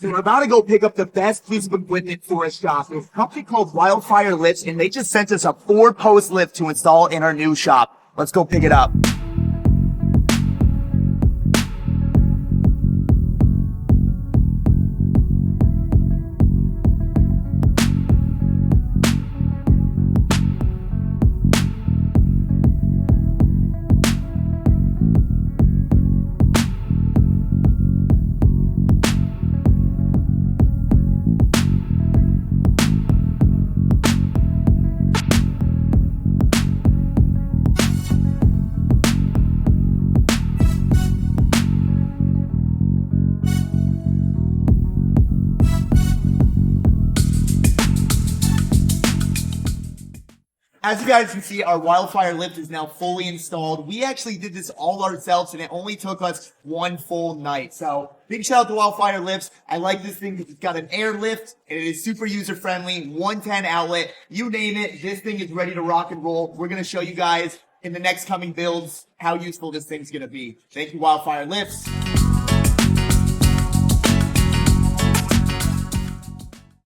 So we're about to go pick up the best piece of equipment for a shop. There's a company called Wildfire lifts, and they just sent us a 4-post lift to install in our new shop. Let's go pick it up. As you guys can see, our Wildfire lift is now fully installed. We actually did this all ourselves, and it only took us 1 full night. So big shout out to Wildfire lifts. I like this thing because it's got an air lift, and it is super user-friendly, 110 outlet. You name it, this thing is ready to rock and roll. We're going to show you guys in the next coming builds how useful this thing's going to be. Thank you, Wildfire lifts.